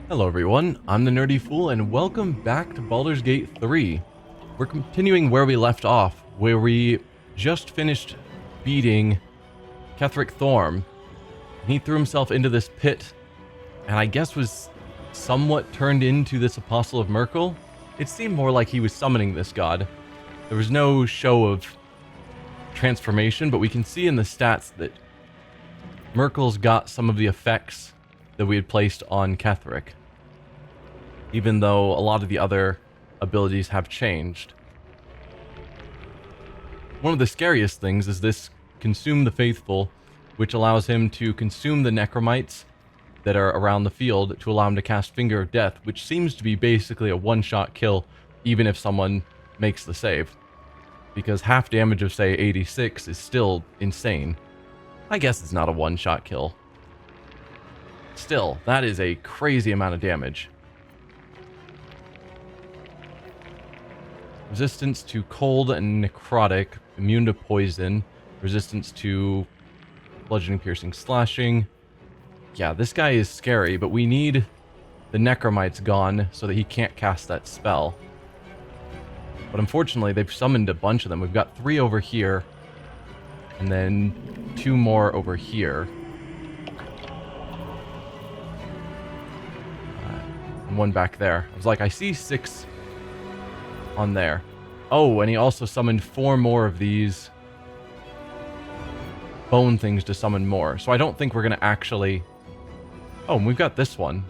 Hello everyone, I'm the Nerdy Fool and welcome back to Baldur's Gate 3. We're continuing where we left off, where we just finished beating Ketheric Thorm. And he threw himself into this pit, and I guess was somewhat turned into this Apostle of Myrkul. It seemed more like he was summoning this god. There was no show of transformation, but we can see in the stats that Myrkul's got some of the effects that we had placed on Ketheric, even though a lot of the other abilities have changed. One of the scariest things is this Consume the Faithful, which allows him to consume the necromites that are around the field to allow him to cast Finger of Death, which seems to be basically a one-shot kill, even if someone makes the save. Because half damage of, say, 86 is still insane. I guess it's not a one-shot kill. Still, that is a crazy amount of damage. Resistance to cold and necrotic, immune to poison, resistance to bludgeoning, piercing, slashing. Yeah, this guy is scary, but we need the necromites gone so that he can't cast that spell. But unfortunately, they've summoned a bunch of them. We've got 3 over here, and then 2 more over here. And 1 back there. I was like, I see 6 on there. Oh, and he also summoned 4 more of these bone things to summon more. So I don't think we're going to actually... Oh, and we've got this one.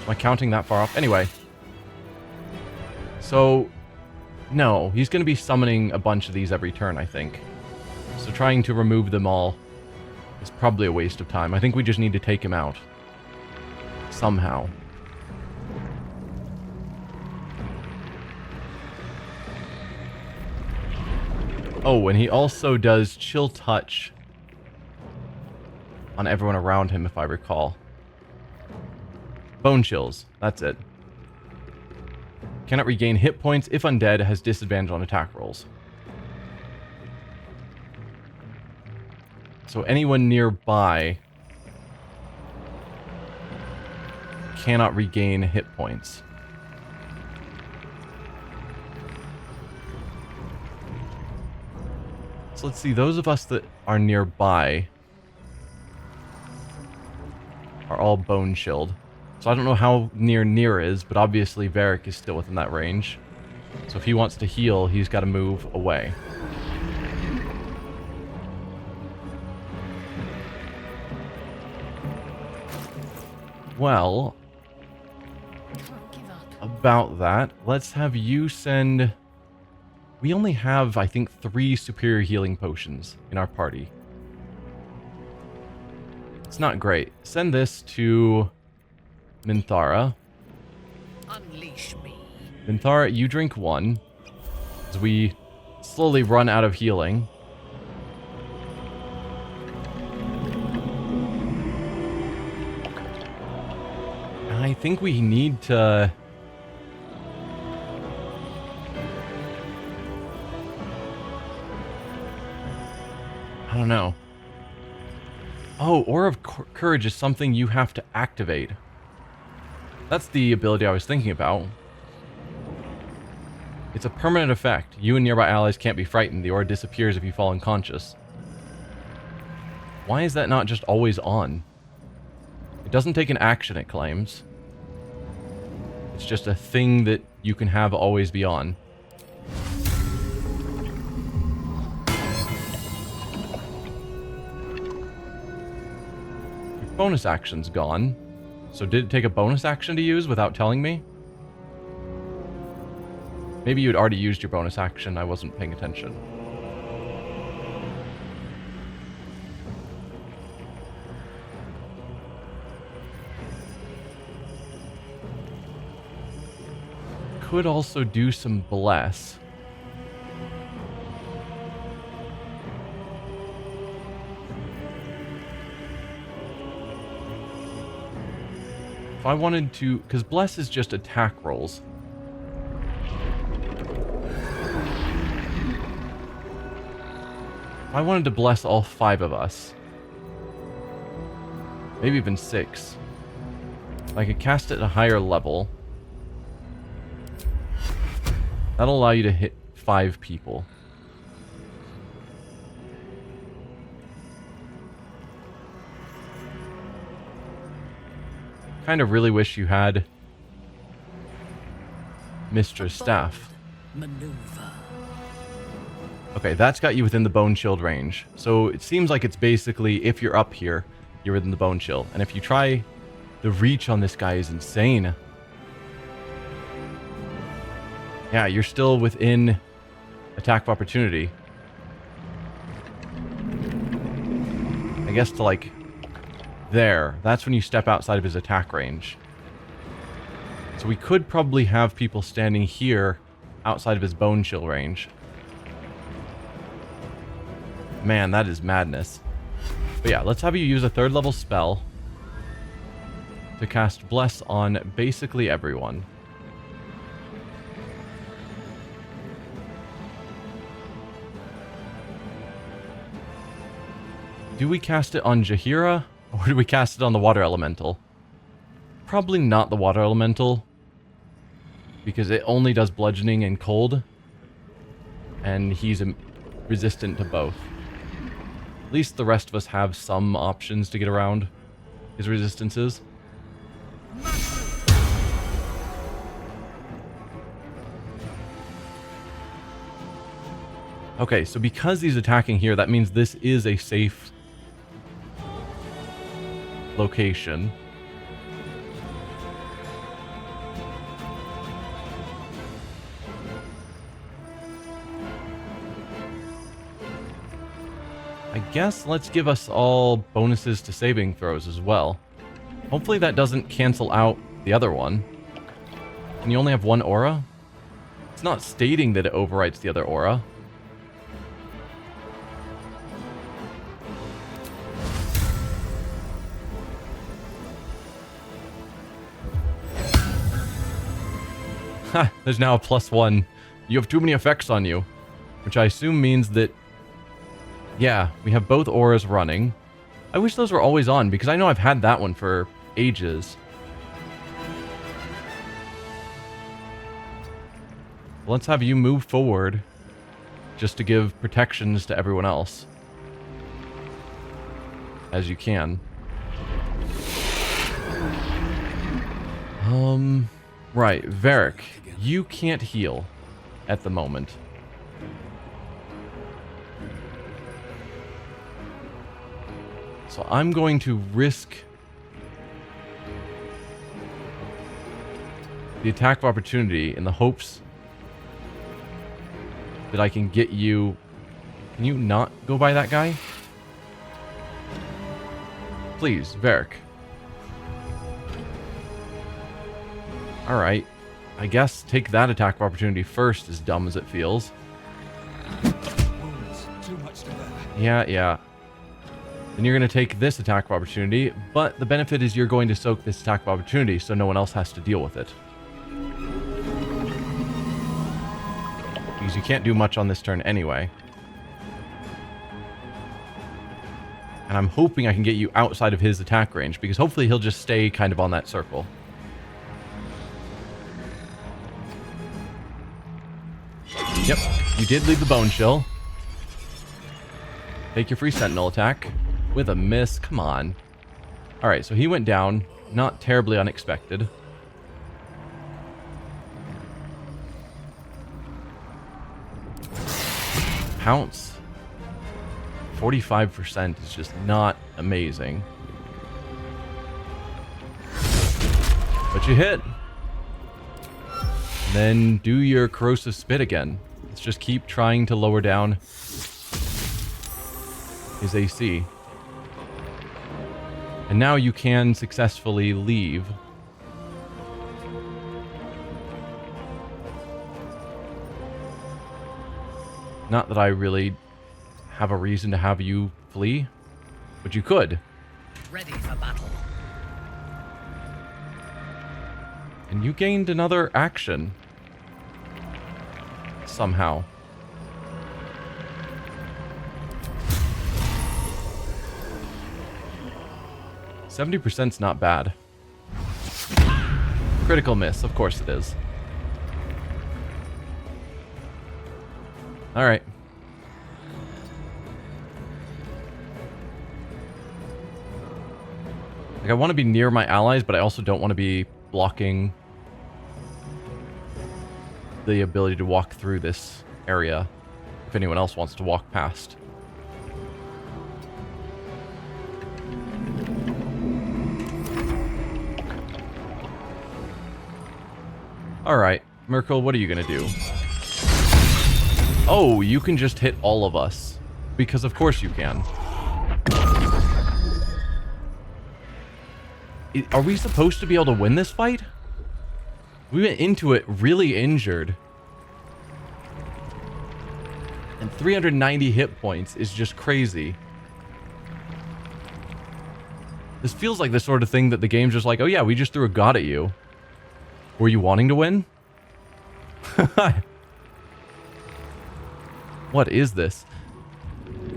Am I counting that far off? Anyway. So, no, he's going to be summoning a bunch of these every turn, I think. So trying to remove them all is probably a waste of time. I think we just need to take him out. Somehow. Oh, and he also does Chill Touch on everyone around him, if I recall. Bone Chills, that's it. Cannot regain hit points if undead, has disadvantage on attack rolls. So anyone nearby cannot regain hit points. So let's see, those of us that are nearby are all bone chilled. So I don't know how near is, but obviously Varric is still within that range. So if he wants to heal, he's got to move away. Well, about that, let's have you send... We only have, I think, 3 superior healing potions in our party. It's not great. Send this to Minthara. Unleash me. Minthara, you drink 1 as we slowly run out of healing. And I think we need to... I don't know. Oh, Aura of Courage is something you have to activate. That's the ability I was thinking about. It's a permanent effect. You and nearby allies can't be frightened. The aura disappears if you fall unconscious. Why is that not just always on? It doesn't take an action, it claims. It's just a thing that you can have always be on. Bonus action's gone. So did it take a bonus action to use without telling me? Maybe you'd already used your bonus action, I wasn't paying attention. Could also do some bless. If I wanted to, because bless is just attack rolls. If I wanted to bless all 5 of us, Maybe even 6. If I could cast it at a higher level, that'll allow you to hit 5 people. Kind of really wish you had Mistress Staff. Maneuver. Okay, that's got you within the bone shield range. So it seems like it's basically, if you're up here, you're within the bone shield. And if you try, the reach on this guy is insane. Yeah, you're still within attack of opportunity. I guess to like there. That's when you step outside of his attack range. So we could probably have people standing here outside of his bone chill range. Man, that is madness. But yeah, let's have you use a 3rd level spell to cast Bless on basically everyone. Do we cast it on Jaheira, or do we cast it on the Water Elemental? Probably not the Water Elemental, because it only does bludgeoning and cold, and he's resistant to both. At least the rest of us have some options to get around his resistances. Okay, so because he's attacking here, that means this is a safe location. I guess let's give us all bonuses to saving throws as well. Hopefully that doesn't cancel out the other one. And you only have 1 aura? It's not stating that it overwrites the other aura. Ha! There's now a +1. You have too many effects on you. Which I assume means that... yeah, we have both auras running. I wish those were always on, because I know I've had that one for ages. Let's have you move forward, just to give protections to everyone else. As you can. Right, Varric, you can't heal at the moment. So I'm going to risk the attack of opportunity in the hopes that I can get you... Can you not go by that guy? Please, Varric. Alright. I guess take that attack of opportunity first, as dumb as it feels. Too much to bear. Yeah. Then you're going to take this attack of opportunity, but the benefit is you're going to soak this attack of opportunity so no one else has to deal with it. Because you can't do much on this turn anyway. And I'm hoping I can get you outside of his attack range, because hopefully he'll just stay kind of on that circle. Yep, you did leave the bone chill. Take your free sentinel attack with a miss. Come on. Alright, so he went down. Not terribly unexpected. Pounce. 45% is just not amazing. But you hit. And then do your corrosive spit again. Let's just keep trying to lower down his AC. And now you can successfully leave. Not that I really have a reason to have you flee, but you could. Ready for battle. And you gained another action. Somehow. 70%'s not bad. Critical miss, of course it is. Alright. Like, I want to be near my allies, but I also don't want to be blocking the ability to walk through this area if anyone else wants to walk past. Alright, Merkel, what are you gonna do? Oh, you can just hit all of us. Because of course you can. Are we supposed to be able to win this fight? We went into it really injured. And 390 hit points is just crazy. This feels like the sort of thing that the game's just like, oh yeah, we just threw a god at you. Were you wanting to win? What is this?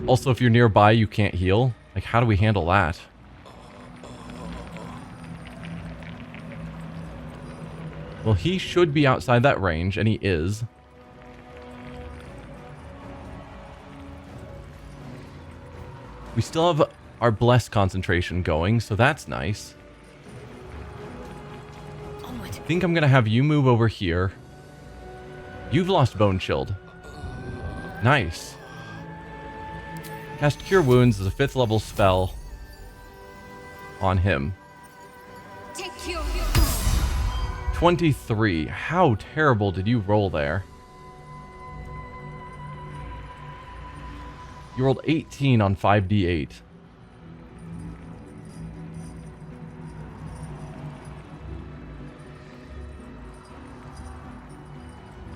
Also, if you're nearby, you can't heal. Like, how do we handle that? Well, he should be outside that range, and he is. We still have our Bless concentration going, so that's nice. I think I'm going to have you move over here. You've lost Bone Shield. Nice. Cast Cure Wounds as a 5th level spell on him. Take cure. 23. How terrible did you roll there? You rolled 18 on 5d8.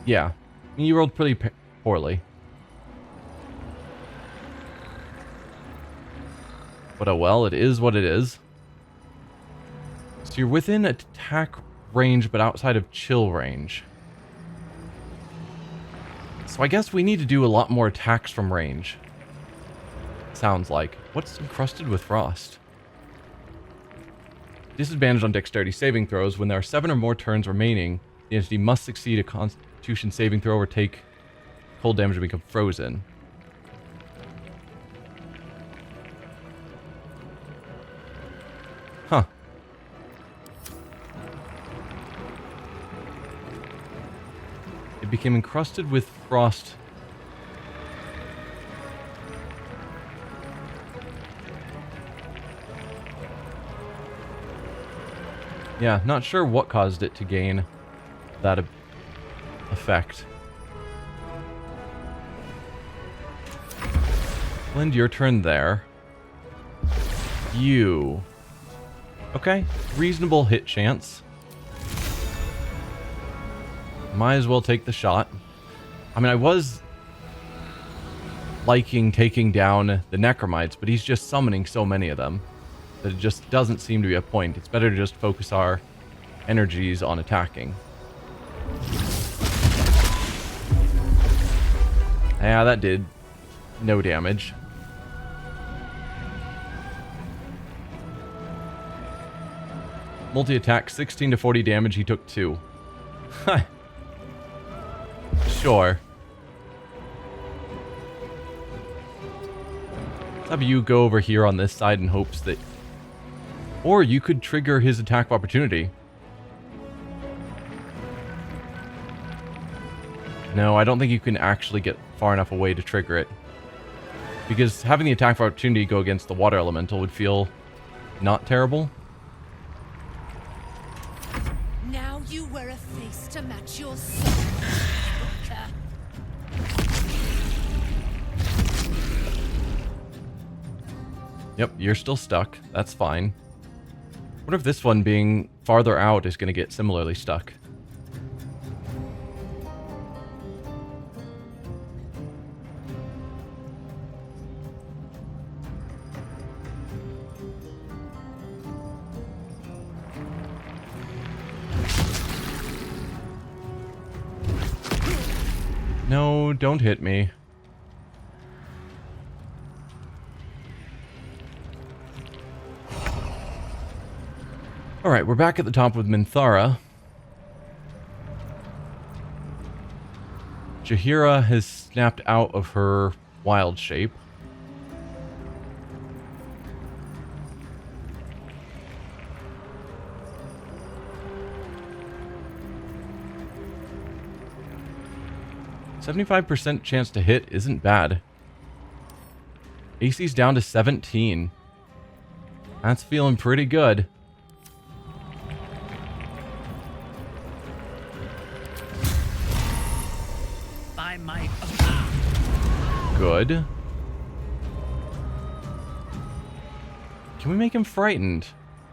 Yeah, you rolled pretty poorly. But oh well, it is what it is. So you're within attack range, but outside of chill range. So I guess we need to do a lot more attacks from range. Sounds like. What's encrusted with frost? Disadvantage on dexterity saving throws. When there are 7 or more turns remaining, the entity must succeed a Constitution saving throw or take cold damage and become frozen. Huh. It became encrusted with frost. Yeah, not sure what caused it to gain that effect. Lind, your turn there. You. Okay, reasonable hit chance. Might as well take the shot. I mean, I was liking taking down the Necromites, but he's just summoning so many of them that it just doesn't seem to be a point. It's better to just focus our energies on attacking. Yeah, that did no damage. Multi-attack, 16 to 40 damage. He took 2. Sure. Let's have you go over here on this side in hopes that... Or you could trigger his attack of opportunity. No, I don't think you can actually get far enough away to trigger it. Because having the attack of opportunity go against the water elemental would feel not terrible. Now you wear a face to match your soul. Yep, you're still stuck. That's fine. What if this one being farther out is going to get similarly stuck? No, don't hit me. Alright, we're back at the top with Minthara. Jaheira has snapped out of her wild shape. %75% chance to hit isn't bad. AC's down to 17. That's feeling pretty good. By my Good. Can we make him frightened?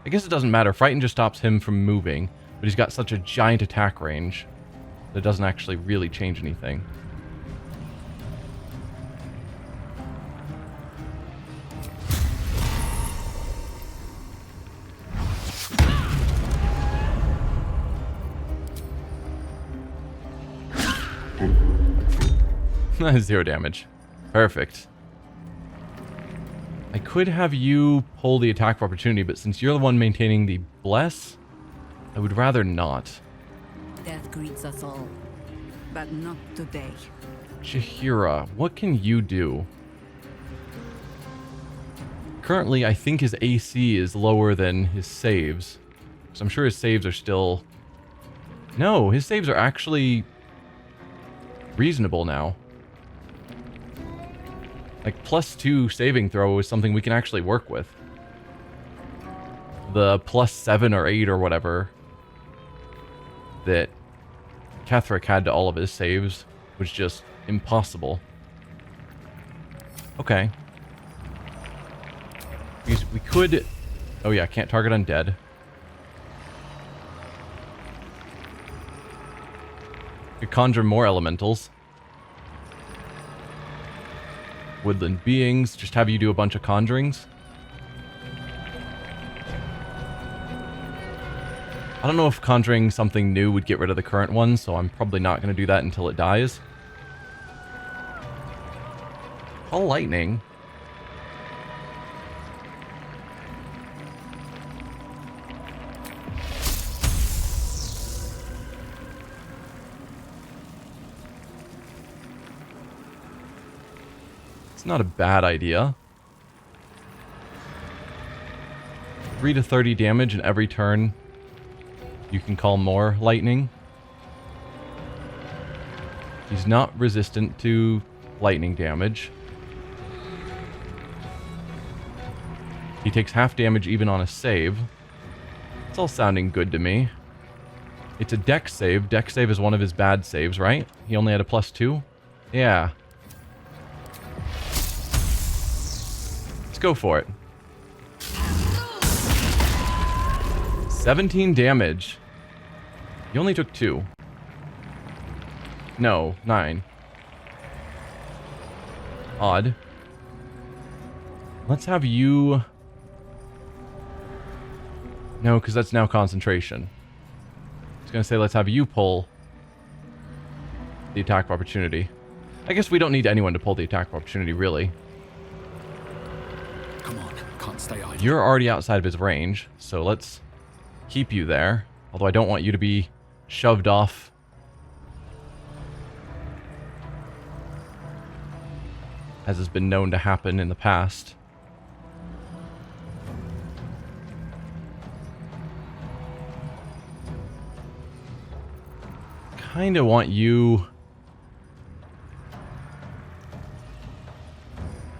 I guess it doesn't matter. Frightened just stops him from moving, but he's got such a giant attack range that it doesn't actually really change anything. Zero damage. Perfect. I could have you pull the attack of opportunity, but since you're the one maintaining the bless, I would rather not. Death greets us all, but not today. Jaheira, what can you do? Currently, I think his AC is lower than his saves. So I'm sure his saves are still... No, his saves are actually reasonable now. Like, +2 saving throw is something we can actually work with. The +7 or 8 or whatever that Ketheric had to all of his saves was just impossible. Okay. We could... Oh yeah, can't target undead. Could conjure more elementals. Woodland beings, just have you do a bunch of conjurings. I don't know if conjuring something new would get rid of the current one, so I'm probably not going to do that until it dies. Call lightning. Not a bad idea. 3 to 30 damage, and every turn you can call more lightning. He's not resistant to lightning damage. He takes half damage even on a save. It's all sounding good to me. It's a dex save. Dex save is one of his bad saves, right? He only had a +2? Yeah. Go for it. 17 damage. You only took 2. No, 9. Odd. Let's have you... No, because that's now concentration. I was going to say let's have you pull the attack of opportunity. I guess we don't need anyone to pull the attack of opportunity, really. Come on, can't stay idle. You're already outside of his range, so let's keep you there. Although I don't want you to be shoved off. As has been known to happen in the past. Kinda want you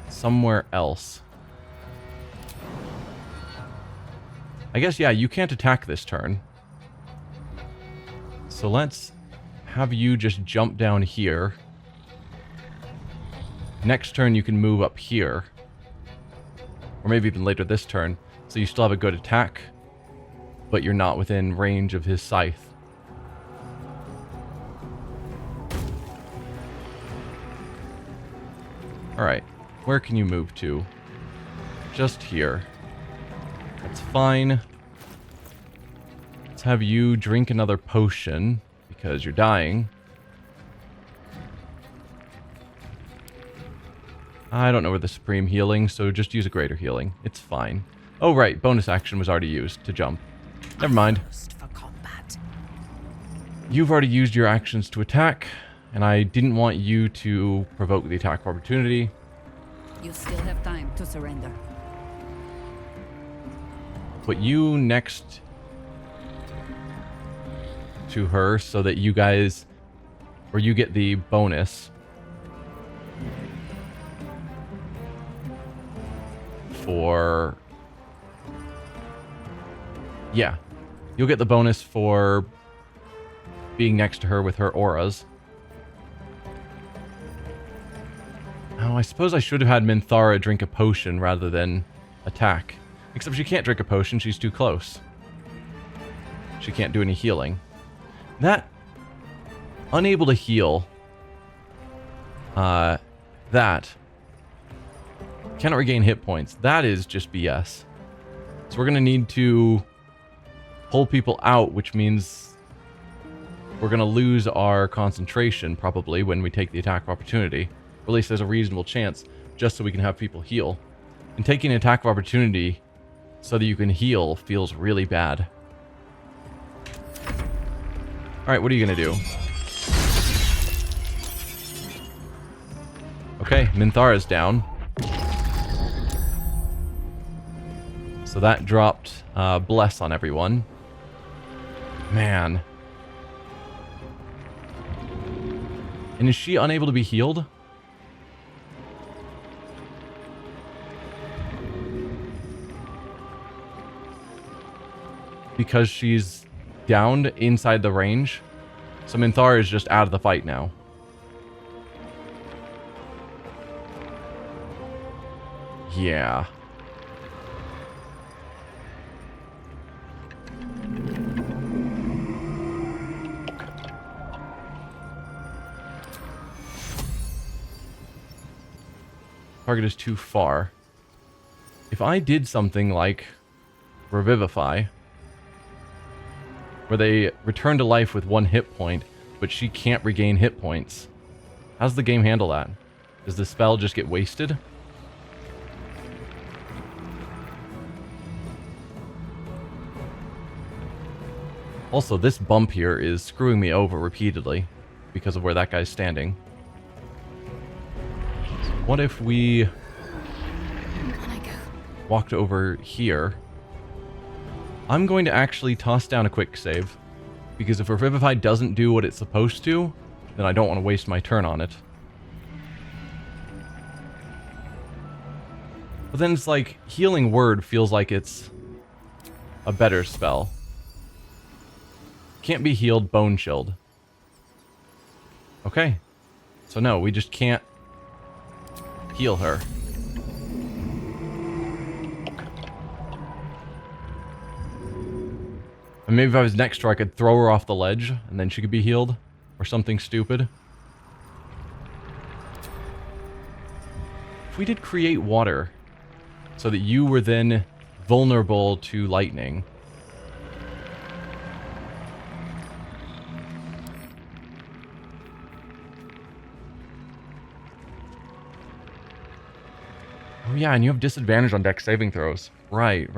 somewhere else. I guess, yeah, you can't attack this turn. So let's have you just jump down here. Next turn you can move up here. Or maybe even later this turn. So you still have a good attack, but you're not within range of his scythe. Alright, where can you move to? Just here. That's fine. Let's have you drink another potion, because you're dying. I don't know where the supreme healing, so just use a greater healing. It's fine. Oh right, bonus action was already used to jump. Never mind. First for combat. You've already used your actions to attack, and I didn't want you to provoke the attack of opportunity. You still have time to surrender. Put you next to her so that you guys, or you get the bonus for, yeah, you'll get the bonus for being next to her with her auras. Oh, I suppose I should have had Minthara drink a potion rather than attack. Except she can't drink a potion, she's too close. She can't do any healing. That... Unable to heal. That. Cannot regain hit points. That is just BS. So we're going to need to pull people out, which means we're going to lose our concentration, probably, when we take the attack of opportunity. Or at least there's a reasonable chance, just so we can have people heal. And taking an attack of opportunity so that you can heal feels really bad. Alright, what are you going to do? Okay, Minthara's down. So that dropped Bless on everyone. Man. And is she unable to be healed? Because she's downed inside the range. So Minthara is just out of the fight now. Yeah. Target is too far. If I did something like Revivify, where they return to life with 1 hit point, but she can't regain hit points, how does the game handle that? Does the spell just get wasted? Also, this bump here is screwing me over repeatedly because of where that guy's standing. So what if we walked over here? I'm going to actually toss down a quick save, because if Revivify doesn't do what it's supposed to, then I don't want to waste my turn on it. But then it's like, Healing Word feels like it's a better spell. Can't be healed, Bone Chilled. Okay. So no, we just can't heal her. And maybe if I was next to her, I could throw her off the ledge, and then she could be healed. Or something stupid. If we did create water, so that you were then vulnerable to lightning. Oh yeah, and you have disadvantage on dex saving throws. Right.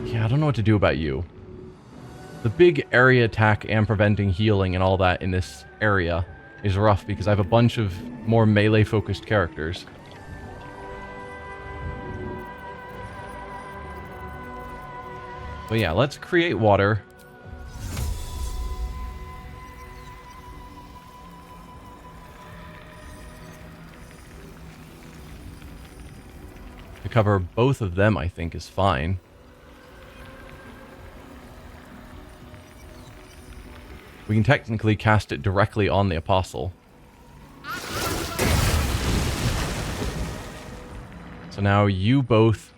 Yeah, I don't know what to do about you. The big area attack and preventing healing and all that in this area is rough because I have a bunch of more melee-focused characters. But yeah, let's create water. To cover both of them, I think, is fine. We can technically cast it directly on the Apostle. So now you both...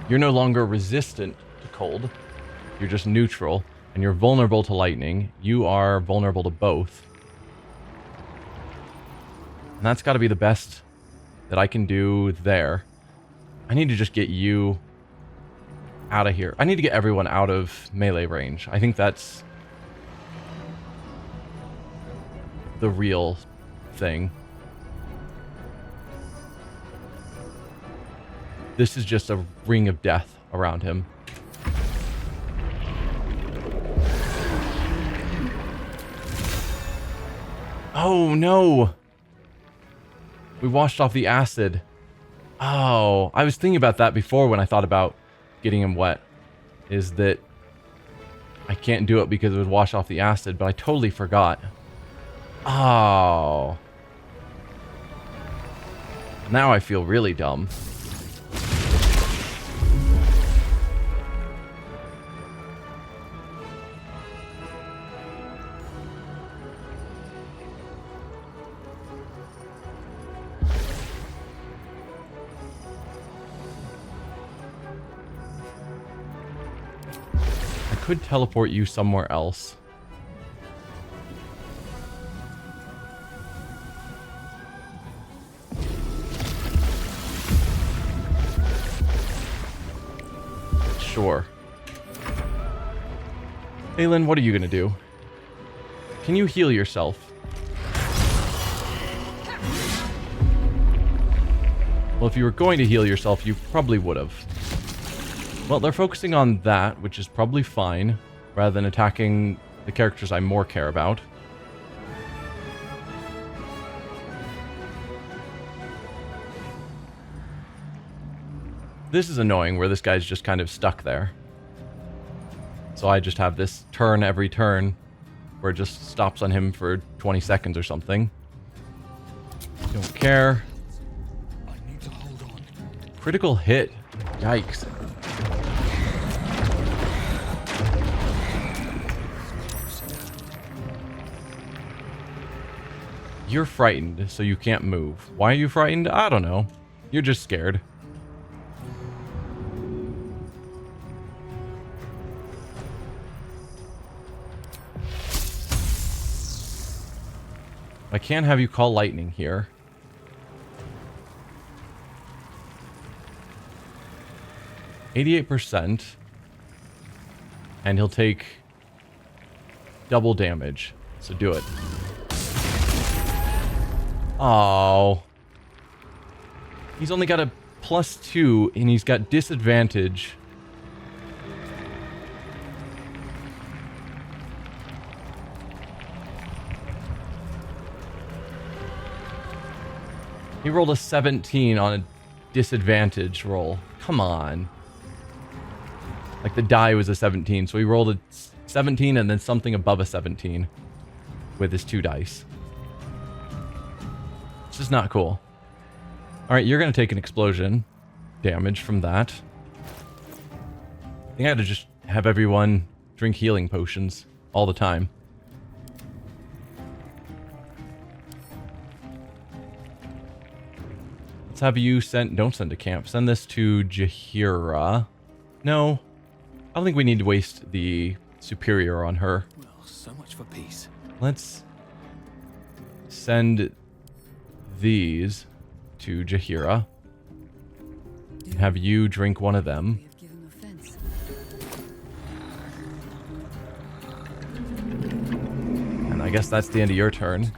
You're no longer resistant to cold. You're just neutral. And you're vulnerable to lightning. You are vulnerable to both. And that's got to be the best that I can do there. I need to just get you out of here. I need to get everyone out of melee range. I think that's the real thing. This is just a ring of death around him. Oh no! We washed off the acid. Oh, I was thinking about that before when I thought about getting him wet. Is that I can't do it because it would wash off the acid, but I totally forgot. Oh. Now I feel really dumb. I could teleport you somewhere else. Sure. Aelin, what are you gonna do? Can you heal yourself? Well, if you were going to heal yourself, you probably would have. Well, they're focusing on that, which is probably fine, rather than attacking the characters I more care about. This is annoying, where this guy's just kind of stuck there. So I just have this turn every turn, where it just stops on him for 20 seconds or something. Don't care. I need to hold on. Critical hit. Yikes. You're frightened, so you can't move. Why are you frightened? I don't know. You're just scared. I can't have you call lightning here. %, and he'll take double damage. So do it. Oh. He's only got a +2 and he's got disadvantage. He rolled a 17 on a disadvantage roll. Come on. Like the die was a 17, so he rolled a 17 and then something above a 17 with his 2 dice. This is not cool. Alright, you're going to take an explosion damage from that. I think I had to just have everyone drink healing potions all the time. Let's have you send... Don't send to camp. Send this to Jaheira. No. I don't think we need to waste the superior on her. Well, so much for peace. Let's send these to Jaheira. And have you drink one of them. We have given offense. And I guess that's the end of your turn.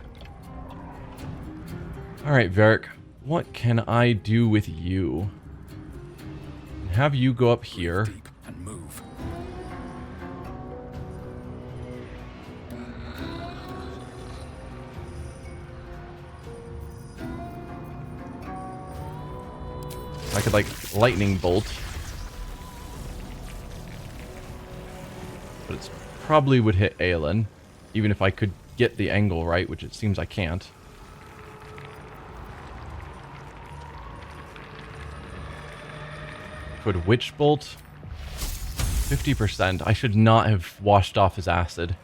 Alright, Varric. What can I do with you? Have you go up here. Deep and move. I could, like, lightning bolt. But it probably would hit Aelin. Even if I could get the angle right, which it seems I can't. Could Witch Bolt? 50%. I should not have washed off his acid.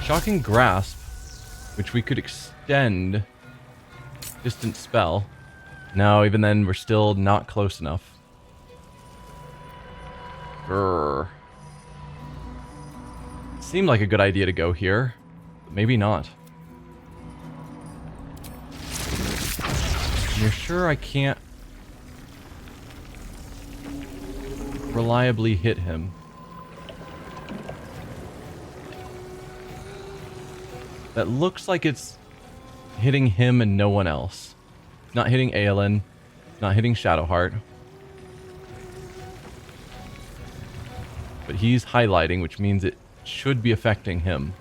Shocking Grasp, which we could extend. Distant Spell. No, even then we're still not close enough. Grrr. Seemed like a good idea to go here. Maybe not. You're sure I can't... reliably hit him. That looks like it's hitting him and no one else. It's not hitting Aelin. It's not hitting Shadowheart. But he's highlighting, which means it should be affecting him.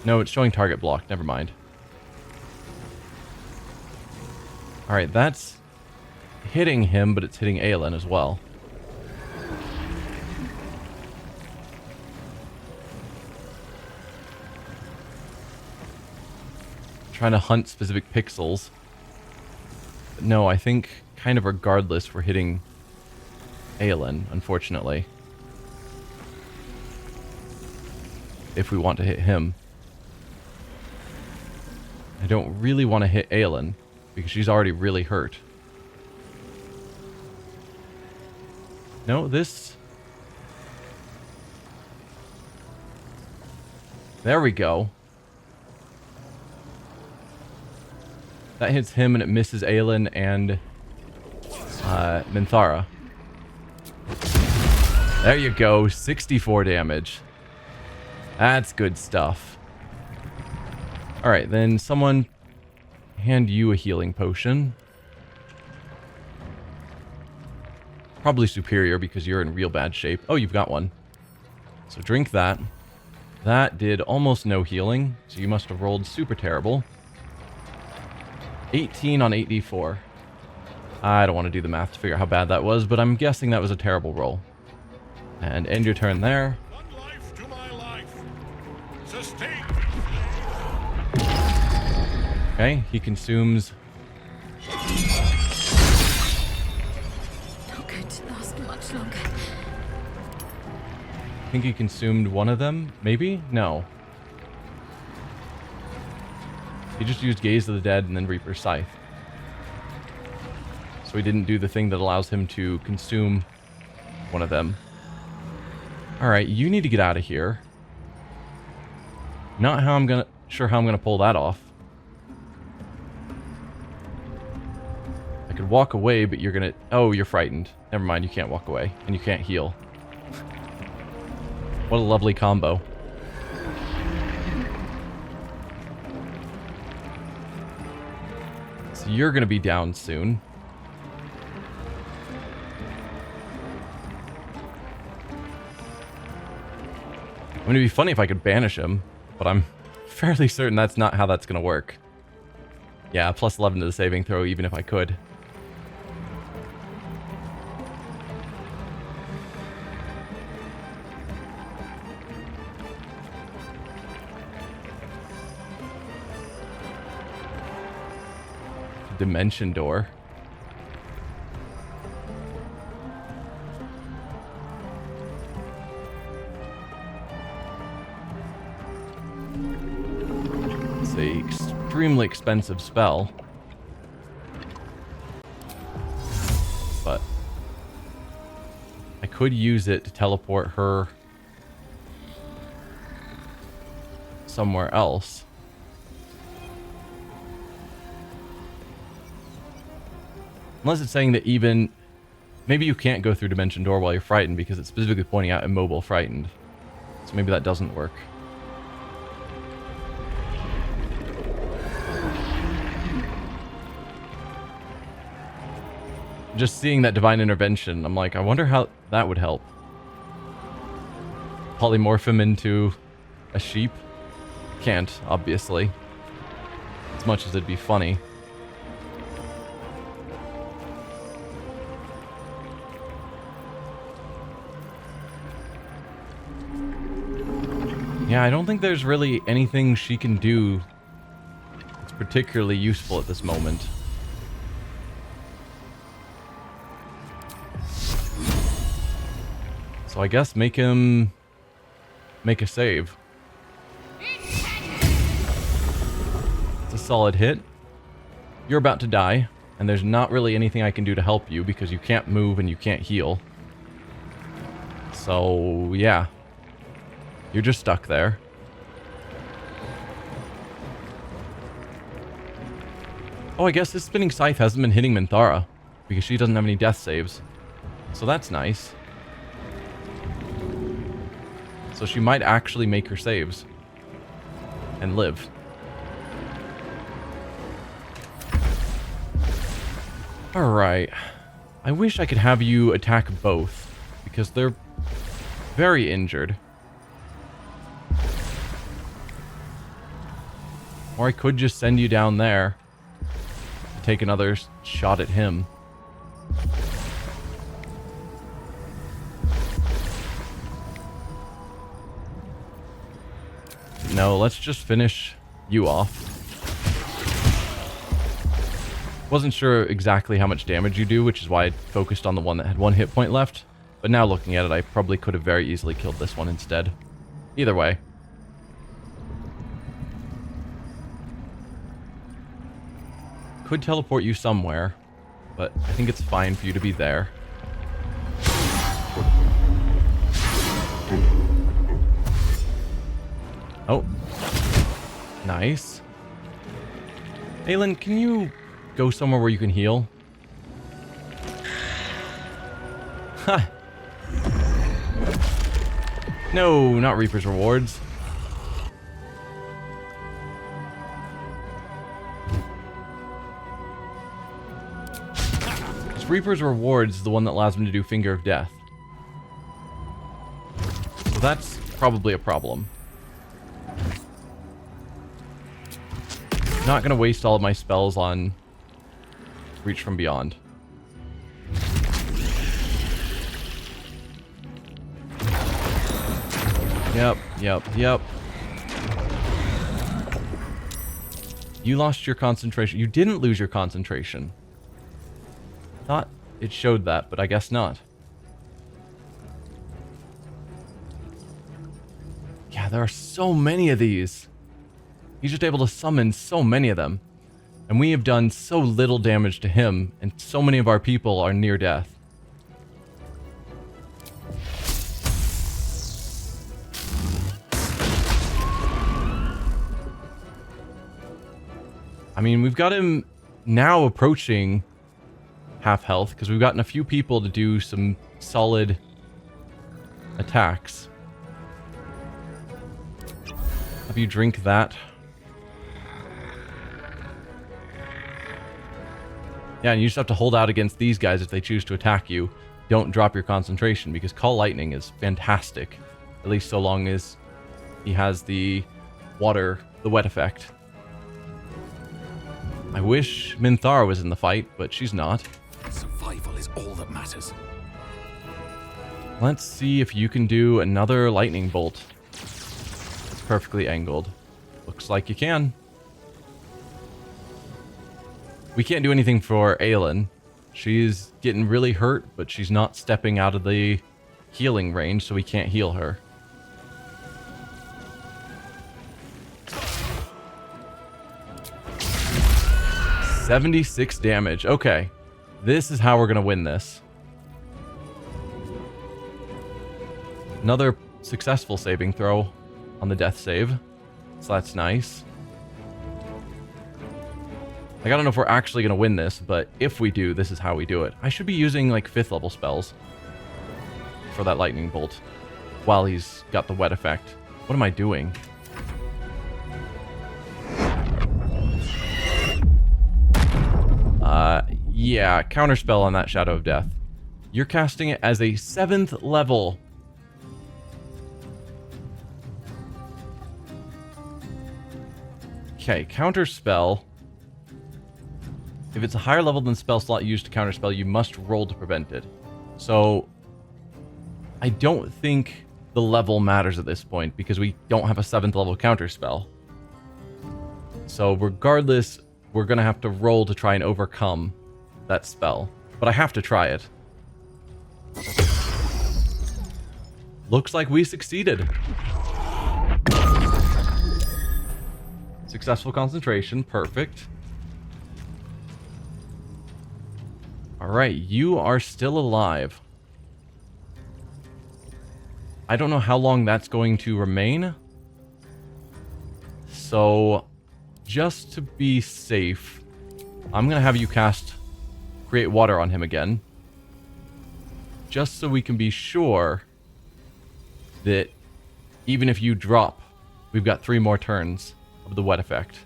No, it's showing target block. Never mind. Alright, that's hitting him, but it's hitting Aelin as well. Trying to hunt specific pixels. But no, I think kind of regardless we're hitting Aelin, unfortunately. If we want to hit him. I don't really want to hit Aelin, because she's already really hurt. No, this... There we go. That hits him and it misses Aelin and Minthara. There you go, 64 damage. That's good stuff. Alright, then someone hand you a healing potion. Probably superior because you're in real bad shape. Oh, you've got one. So drink that. That did almost no healing, so you must have rolled super terrible. 18 on 8d4. I don't want to do the math to figure out how bad that was, but I'm guessing that was a terrible roll. And end your turn there. One life to my life. Sustain. Okay, he consumes... Not going to last much longer. I think he consumed one of them, maybe? No. He just used Gaze of the Dead and then Reaper's Scythe. So he didn't do the thing that allows him to consume one of them. Alright, you need to get out of here. Not how I'm gonna... Sure how I'm gonna pull that off. I could walk away, but you're gonna... Oh, you're frightened. Never mind, you can't walk away. And you can't heal. What a lovely combo. So you're gonna be down soon. I mean, it'd be funny if I could banish him, but I'm fairly certain that's not how that's gonna work. Yeah, plus 11 to the saving throw, even if I could. Dimension door. It's an extremely expensive spell. But I could use it to teleport her somewhere else. Unless it's saying that even... Maybe you can't go through Dimension Door while you're frightened because it's specifically pointing out immobile frightened. So maybe that doesn't work. Just seeing that Divine Intervention, I'm like, I wonder how that would help. Polymorph him into a sheep? Can't, obviously. As much as it'd be funny. Yeah, I don't think there's really anything she can do that's particularly useful at this moment. So I guess make him make a save. It's a solid hit. You're about to die, and there's not really anything I can do to help you because you can't move and you can't heal. So, yeah. You're just stuck there. Oh, I guess this spinning scythe hasn't been hitting Minthara because she doesn't have any death saves. So that's nice. So she might actually make her saves. And live. Alright. I wish I could have you attack both. Because they're very injured. Or I could just send you down there. Take another shot at him. No, let's just finish you off. Wasn't sure exactly how much damage you do, which is why I focused on the one that had 1 hit point left. But now looking at it, I probably could have very easily killed this one instead. Either way. Could teleport you somewhere, but I think it's fine for you to be there. Oh. Nice. Aelin, can you go somewhere where you can heal? Ha! No, not Reaper's Rewards. It's Reaper's Rewards is the one that allows me to do Finger of Death. So that's probably a problem. Not gonna waste all of my spells on Reach from Beyond. Yep. You lost your concentration. You didn't lose your concentration. Thought it showed that, but I guess not. Yeah, there are so many of these. He's just able to summon so many of them. And we have done so little damage to him, and so many of our people are near death. I mean, we've got him now approaching half health, because we've gotten a few people to do some solid attacks. Have you drink that? Yeah, and you just have to hold out against these guys if they choose to attack you. Don't drop your concentration, because Call Lightning is fantastic. At least so long as he has the water, the wet effect. I wish Minthara was in the fight, but she's not. Survival is all that matters. Let's see if you can do another lightning bolt. It's perfectly angled. Looks like you can. We can't do anything for Aelin. She's getting really hurt, but she's not stepping out of the healing range, so we can't heal her. $76 damage. Okay. This is how we're going to win this. Another successful saving throw on the death save. So that's nice. Like, I don't know if we're actually going to win this, but if we do, this is how we do it. I should be using, like, 5th level spells for that lightning bolt while he's got the wet effect. What am I doing? Yeah, counterspell on that Shadow of Death. You're casting it as a 7th level. Okay, counterspell. If it's a higher level than spell slot used to counterspell, you must roll to prevent it. So, I don't think the level matters at this point, because we don't have a 7th level counterspell. So, regardless, we're going to have to roll to try and overcome that spell. But I have to try it. Looks like we succeeded. Successful concentration, perfect. Alright, you are still alive. I don't know how long that's going to remain. So, just to be safe, I'm going to have you cast Create Water on him again. just so we can be sure that even if you drop, we've got 3 more turns of the wet effect.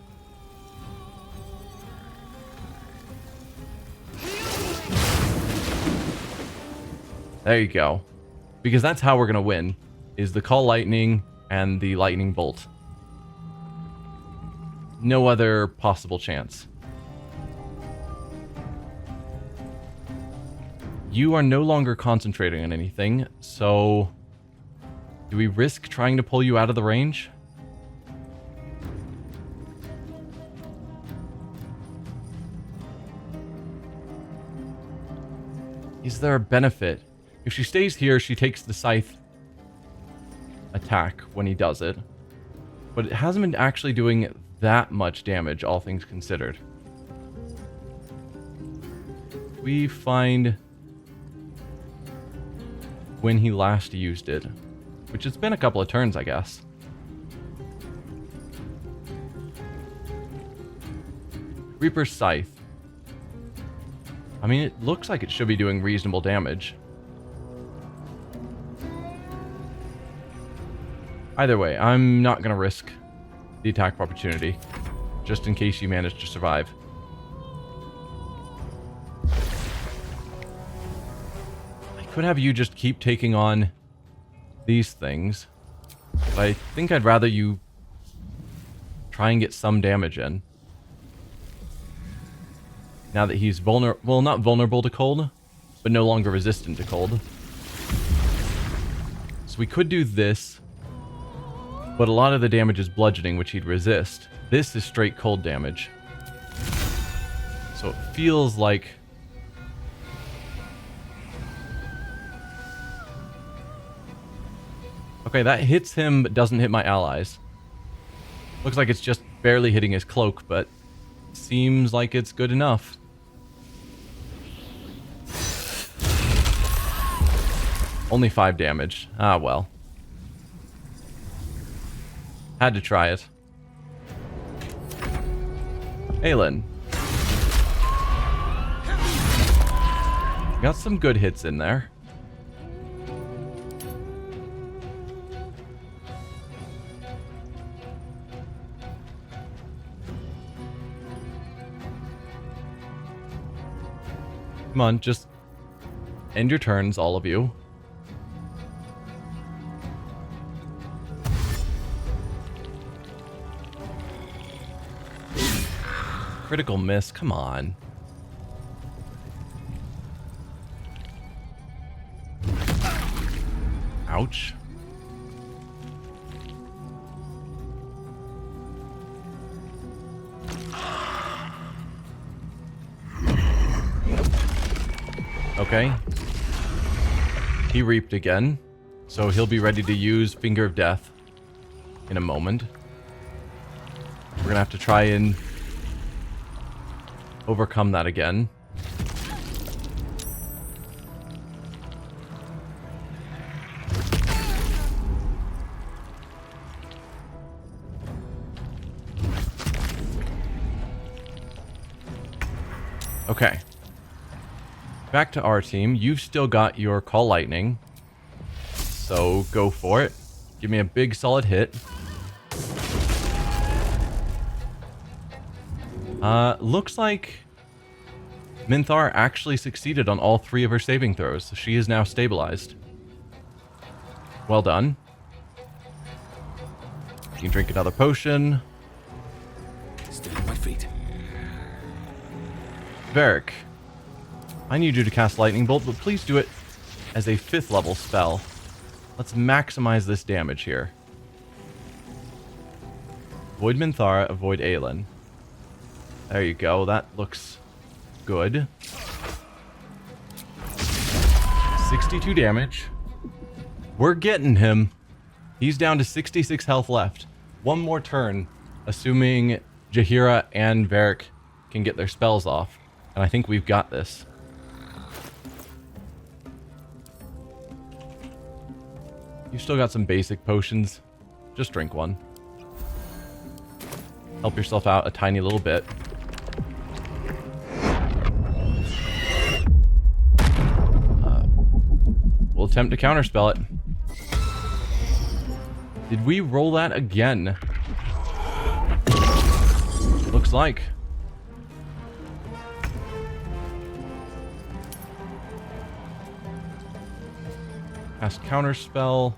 There you go. Because that's how we're going to win, is the Call Lightning and the Lightning Bolt. No other possible chance. You are no longer concentrating on anything, so do we risk trying to pull you out of the range? Is there a benefit? If she stays here, she takes the scythe attack when he does it. But it hasn't been actually doing that much damage, all things considered. We find when he last used it, which has been a couple of turns, I guess. Reaper's Scythe. I mean, it looks like it should be doing reasonable damage. Either way, I'm not going to risk the attack of opportunity, just in case you manage to survive. I could have you just keep taking on these things, but I think I'd rather you try and get some damage in. Now that he's vulnerable, well, not vulnerable to cold, but no longer resistant to cold. So we could do this. But a lot of the damage is bludgeoning, which he'd resist. This is straight cold damage. So it feels like... Okay, that hits him, but doesn't hit my allies. Looks like it's just barely hitting his cloak, but seems like it's good enough. Only 5 damage. Ah, well. Had to try it. Aelin. Got some good hits in there. Come on, just end your turns, all of you. Critical miss, come on. Ouch. Okay. He reaped again, so he'll be ready to use Finger of Death in a moment. We're gonna have to try and overcome that again. Okay. Back to our team. You've still got your Call Lightning. So go for it. Give me a big solid hit. Looks like Minthar actually succeeded on all 3 of her saving throws, so she is now stabilized. Well done. You can drink another potion. Still on my feet. Varric, I need you to cast Lightning Bolt, but please do it as a 5th level spell. Let's maximize this damage here. Avoid Minthara, avoid Aelin. There you go, that looks good. 62 damage. We're getting him. He's down to 66 health left. One more turn, assuming Jaheira and Varric can get their spells off. And I think we've got this. You've still got some basic potions. Just drink one. Help yourself out a tiny little bit. attempt to counterspell it. Did we roll that again? Looks like. Cast counterspell.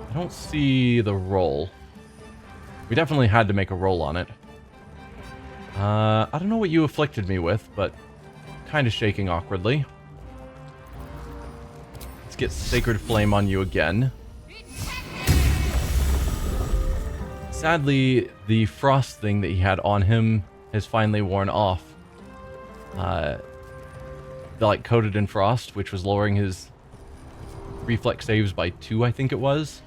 I don't see the roll. We definitely had to make a roll on it. I don't know what you afflicted me with, but kind of shaking awkwardly. Let's get Sacred Flame on you again. Sadly, the frost thing that he had on him has finally worn off. Like coated in frost, which was lowering his reflex saves by 2, I think it was.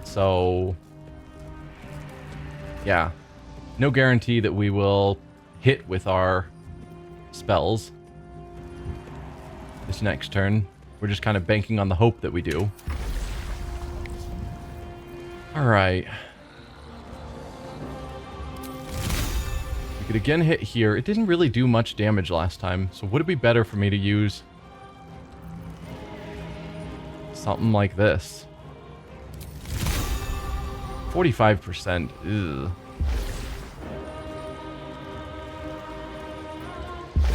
So, yeah. No guarantee that we will hit with our spells this next turn. We're just kind of banking on the hope that we do. Alright. We could again hit here. It didn't really do much damage last time, so would it be better for me to use something like this? 45%. Ugh.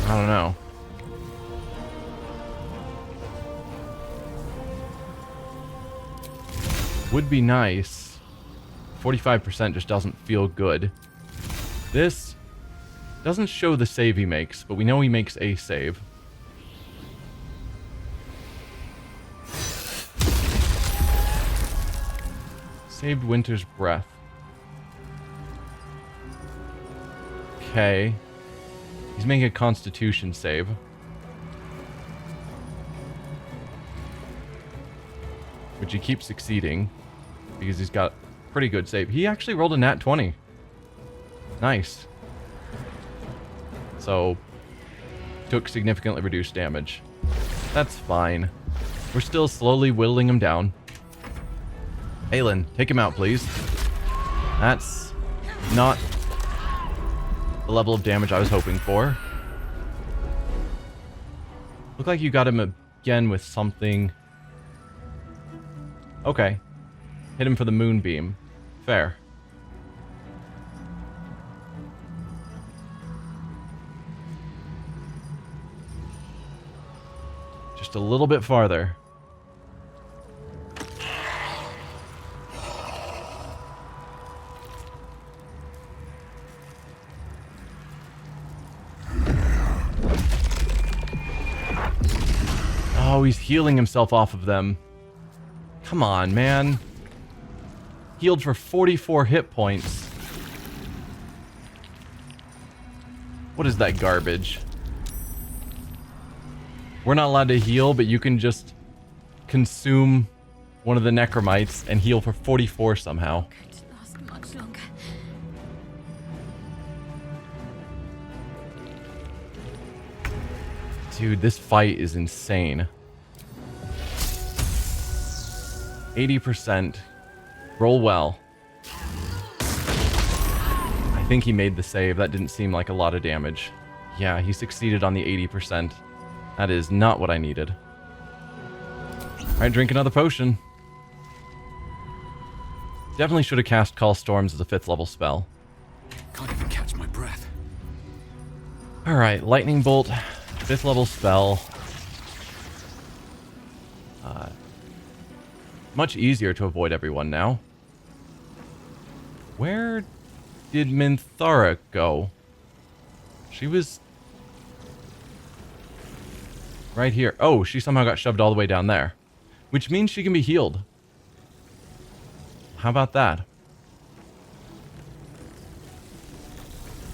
I don't know. Would be nice. 45% just doesn't feel good. This doesn't show the save he makes, but we know he makes a save. Saved Winter's Breath. Okay. He's making a Constitution save. Which he keeps succeeding. Because he's got pretty good save. He actually rolled a nat 20. Nice. So, took significantly reduced damage. That's fine. We're still slowly whittling him down. Aelin, take him out, please. That's not the level of damage I was hoping for. Look like you got him again with something. Okay. Hit him for the moonbeam. Fair. Just a little bit farther. Oh, he's healing himself off of them. Come on, man. Healed for 44 hit points. What is that garbage? We're not allowed to heal, but you can just consume one of the necromites and heal for 44 somehow. Could last much longer. Dude, this fight is insane. 80%. Roll well. I think he made the save. That didn't seem like a lot of damage. Yeah, he succeeded on the 80%. That is not what I needed. Alright, drink another potion. Definitely should have cast Call Storms as a 5th level spell. Can't even catch my breath. Alright, Lightning Bolt, 5th level spell. Much easier to avoid everyone now. Where did Minthara go? She was right here. Oh, she somehow got shoved all the way down there. Which means she can be healed. How about that?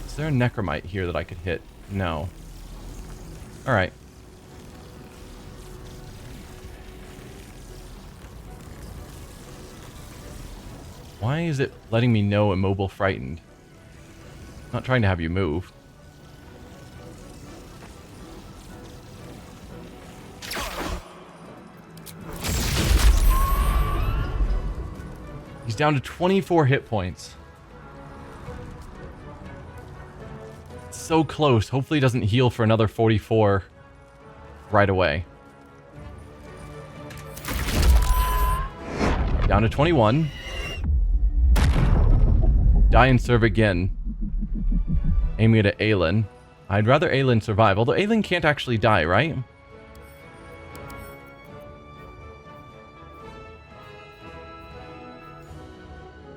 Is there a necromite here that I could hit? No. Alright. Why is it letting me know immobile frightened? Not trying to have you move. He's down to 24 hit points. So close. Hopefully he doesn't heal for another 44. right away. Down to 21. Die and serve again. Aiming it at Aelin. I'd rather Aelin survive, although Aelin can't actually die, right?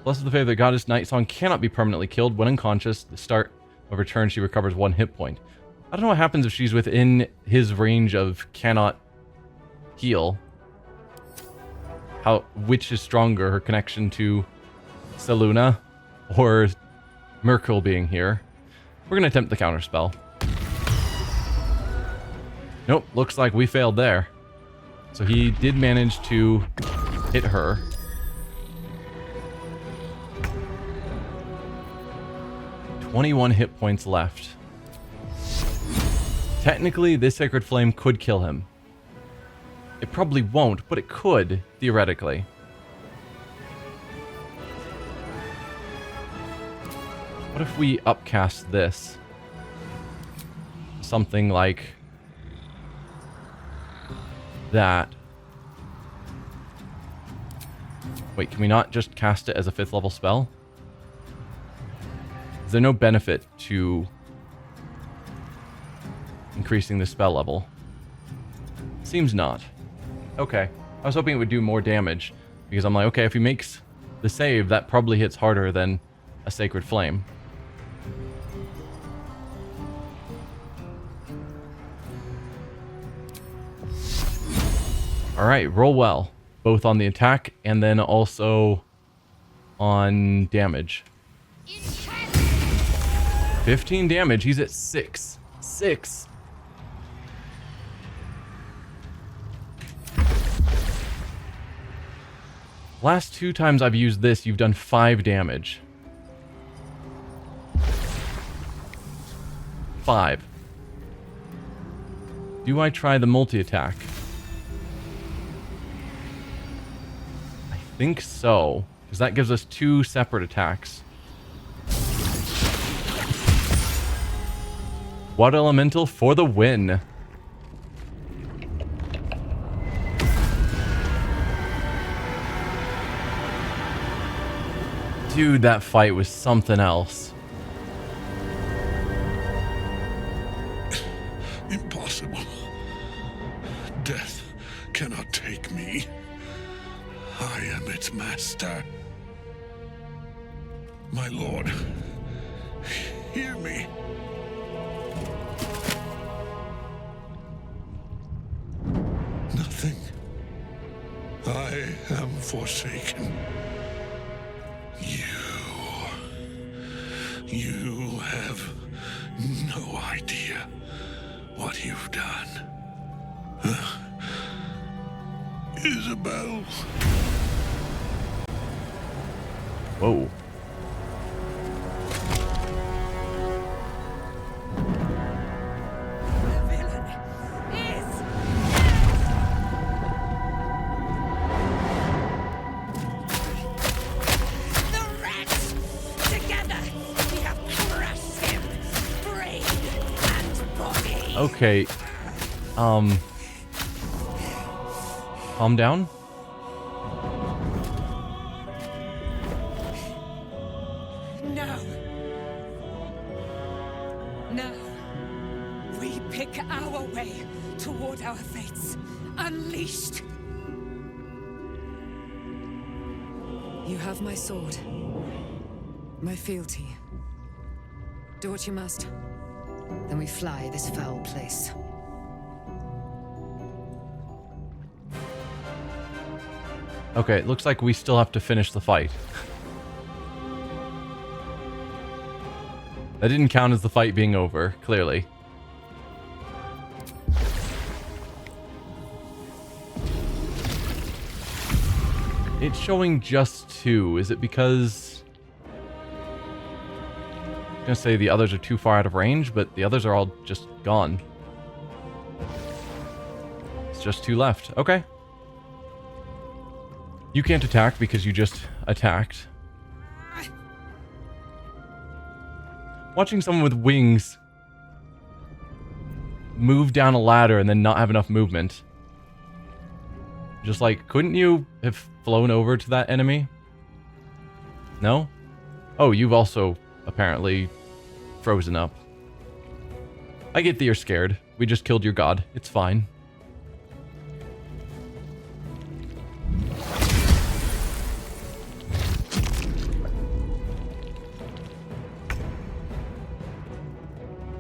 Blessed is the fate the goddess Nightsong cannot be permanently killed. When unconscious, the start of her turn, she recovers 1 hit point. I don't know what happens if she's within his range of cannot heal. Which is stronger, her connection to Selûne or Merkel being here? We're going to attempt the counterspell. Nope, looks like we failed there. So he did manage to hit her. "21 hit points left. Technically, this Sacred Flame could kill him. It probably won't, but it could, theoretically. What if we upcast this? Something like that. Wait, can we not just cast it as a 5th level spell? Is there no benefit to increasing the spell level? Seems not. Okay. I was hoping it would do more damage, because I'm like, okay, if he makes the save, that probably hits harder than a Sacred Flame. Alright, roll well. Both on the attack and then also on damage. 15 damage. He's at 6. 6. Last 2 times I've used this, you've done 5 damage. 5. Do I try the multi-attack? I think so, because that gives us 2 separate attacks. Water Elemental for the win. Dude, that fight was something else. Impossible. Death cannot take me. I am its master. My lord, hear me. Nothing. I am forsaken. You have no idea what you've done. Isabel. Whoa. Okay. Calm down. No. No. We pick our way toward our fates. Unleashed. You have my sword. My fealty. Do what you must. Then we fly this foul place. Okay, it looks like we still have to finish the fight. That didn't count as the fight being over, clearly. It's showing just 2. Is it because... I'm gonna say the others are too far out of range, but the others are all just gone. It's just 2 left. Okay. You can't attack because you just attacked. Watching someone with wings move down a ladder and then not have enough movement. Just like, couldn't you have flown over to that enemy? No? Oh, you've also apparently frozen up. I get that you're scared. We just killed your god. It's fine.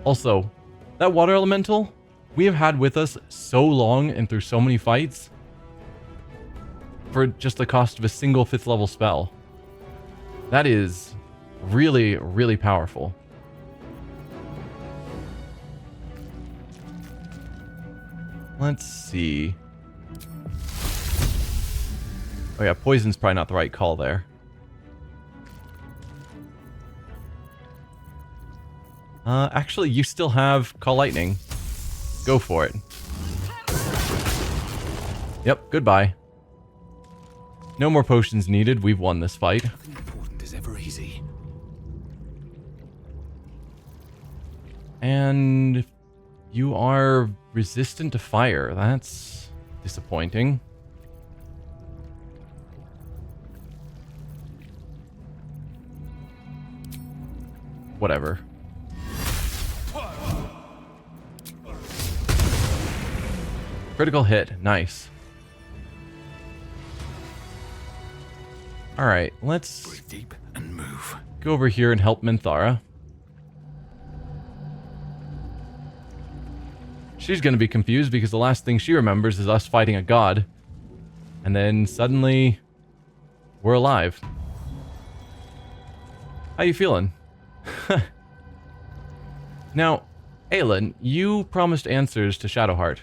Also, that water elemental we have had with us so long and through so many fights for just the cost of a single 5th level spell. That is really, really powerful. Let's see. Oh yeah, poison's probably not the right call there. Actually, you still have Call Lightning. Go for it. Yep, goodbye. No more potions needed. We've won this fight. Nothing important is ever easy. And you are resistant to fire. That's disappointing. Whatever. Critical hit. Nice. Alright, let's Breathe deep and move. go over here and help Minthara. She's going to be confused because the last thing she remembers is us fighting a god. And then suddenly, we're alive. How you feeling? Now, Aelin, you promised answers to Shadowheart.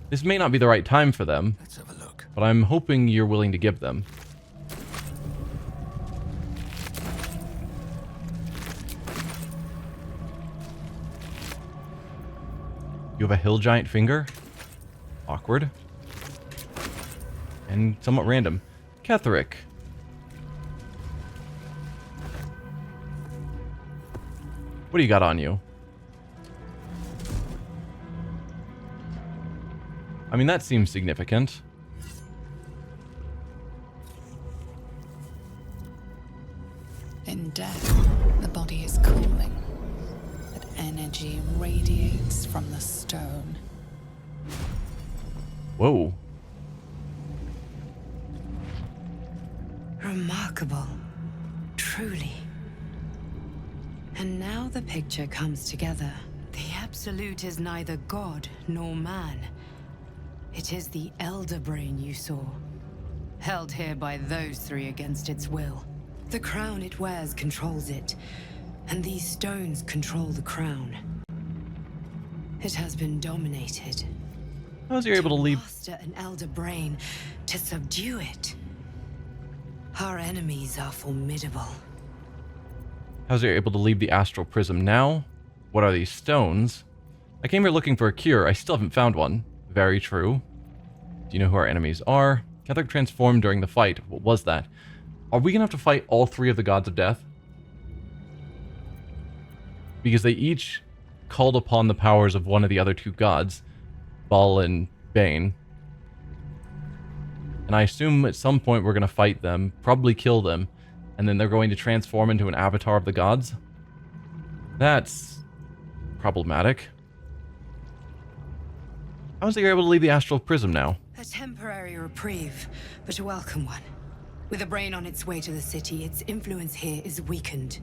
This may not be the right time for them, Let's have a look. but I'm hoping you're willing to give them. You have a hill giant finger? Awkward. And somewhat random. Ketherick. What do you got on you? I mean, that seems significant. In death, the body is cooling, but energy radiates from the stone. Whoa. Remarkable. Truly. And now the picture comes together. The Absolute is neither god nor man. It is the Elder Brain you saw, held here by those three against its will. The crown it wears controls it, and these stones control the crown. It has been dominated. How was you able to leave? Master an Elder Brain to subdue it. Our enemies are formidable. How's you able to leave the astral prism now? What are these stones? I came here looking for a cure. I still haven't found one. Very true. Do you know who our enemies are? Ketherick transformed during the fight. What was that? Are we gonna have to fight all three of the gods of death? Because they each called upon the powers of one of the other two gods, Baal and Bane. And I assume at some point we're gonna fight them, probably kill them, and then they're going to transform into an avatar of the gods. That's problematic. How is it you're able to leave the astral prism now? A temporary reprieve, but a welcome one. With a brain on its way to the city, its influence here is weakened.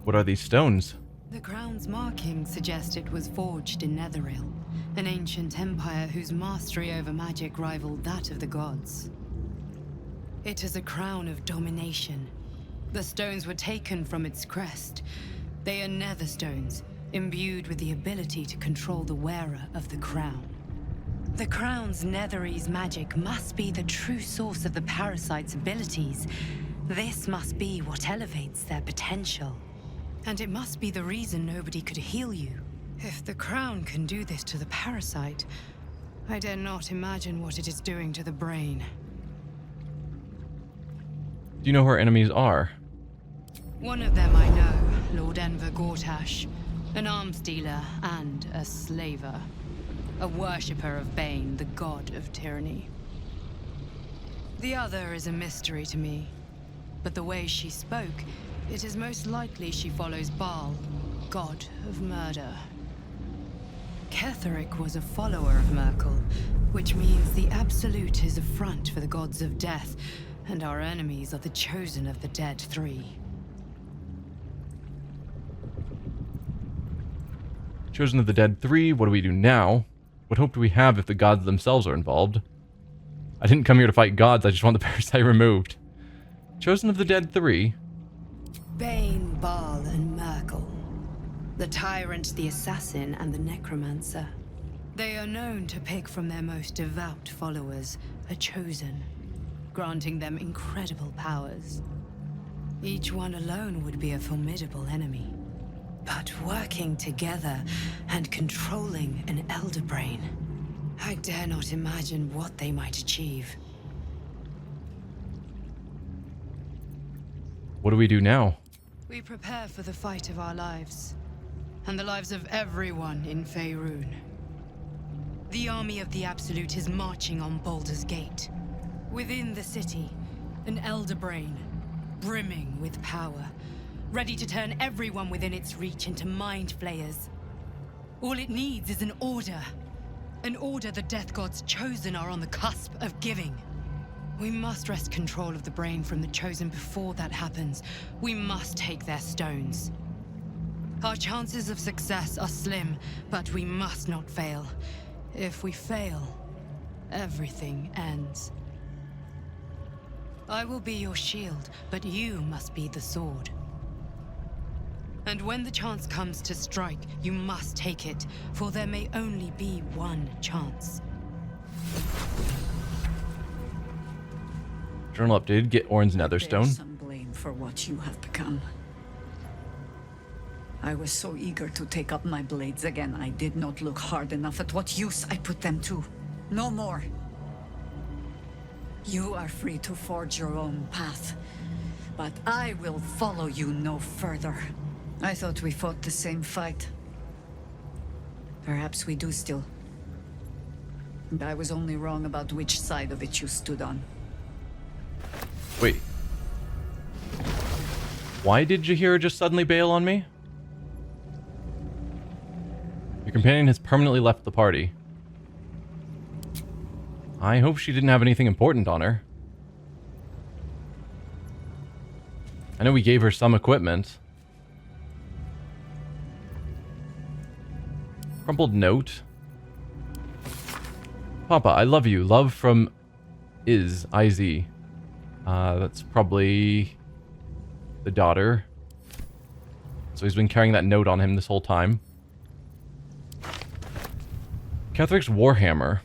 What are these stones? The crown's markings suggest it was forged in Netheril, an ancient empire whose mastery over magic rivaled that of the gods. It is a crown of domination. The stones were taken from its crest. They are nether stones, imbued with the ability to control the wearer of the crown. The crown's Netherese magic must be the true source of the parasite's abilities. This must be what elevates their potential. And it must be the reason nobody could heal you. If the crown can do this to the parasite, I dare not imagine what it is doing to the brain. Do you know who our enemies are? One of them I know, Lord Enver Gortash. An arms dealer and a slaver. A worshipper of Bane, the god of tyranny. The other is a mystery to me. But the way she spoke, it is most likely she follows Baal, god of murder. Ketheric was a follower of Merkel, which means the Absolute is a front for the gods of death, and our enemies are the chosen of the Dead Three. Chosen of the Dead 3, what do we do now? What hope do we have if the gods themselves are involved? I didn't come here to fight gods, I just want the parasite removed. Chosen of the Dead 3. Bane, Baal, and Merkel. The tyrant, the assassin, and the necromancer. They are known to pick from their most devout followers a chosen, granting them incredible powers. Each one alone would be a formidable enemy. But working together and controlling an elder brain, I dare not imagine what they might achieve. What do we do now? We prepare for the fight of our lives, and the lives of everyone in Faerun. The army of the Absolute is marching on Baldur's Gate. Within the city, an elder brain, brimming with power, ready to turn everyone within its reach into mind flayers. All it needs is an order. An order the Death Gods chosen are on the cusp of giving. We must wrest control of the brain from the chosen before that happens. We must take their stones. Our chances of success are slim, but we must not fail. If we fail, everything ends. I will be your shield, but you must be the sword. And when the chance comes to strike, you must take it, for there may only be one chance. Journal updated, get Orn's Netherstone. There's some blame for what you have become. I was so eager to take up my blades again, I did not look hard enough at what use I put them to. No more. You are free to forge your own path, but I will follow you no further. I thought we fought the same fight. Perhaps we do still. And I was only wrong about which side of it you stood on. Wait. Why did Jaheira just suddenly bail on me? Your companion has permanently left the party. I hope she didn't have anything important on her. I know we gave her some equipment. Crumpled note. Papa, I love you. Love from Iz. That's probably the daughter. So he's been carrying that note on him this whole time. Ketheric's Warhammer.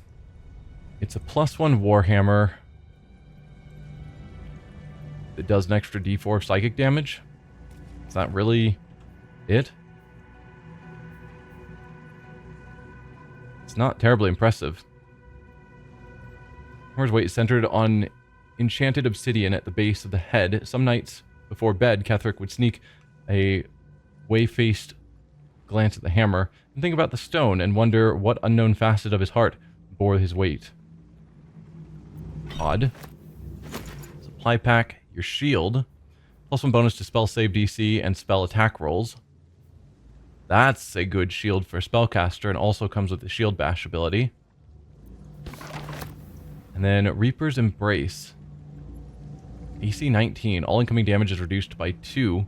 It's a +1 Warhammer that does an extra d4 psychic damage. Is that really it? It's not terribly impressive. Hammer's weight is centered on enchanted obsidian at the base of the head. Some nights before bed, Ketheric would sneak a way-faced glance at the hammer and think about the stone and wonder what unknown facet of his heart bore his weight. Odd. Supply pack, your shield. +1 bonus to spell save DC and spell attack rolls. That's a good shield for a spellcaster and also comes with the shield bash ability. And then Reaper's Embrace. AC 19. All incoming damage is reduced by 2.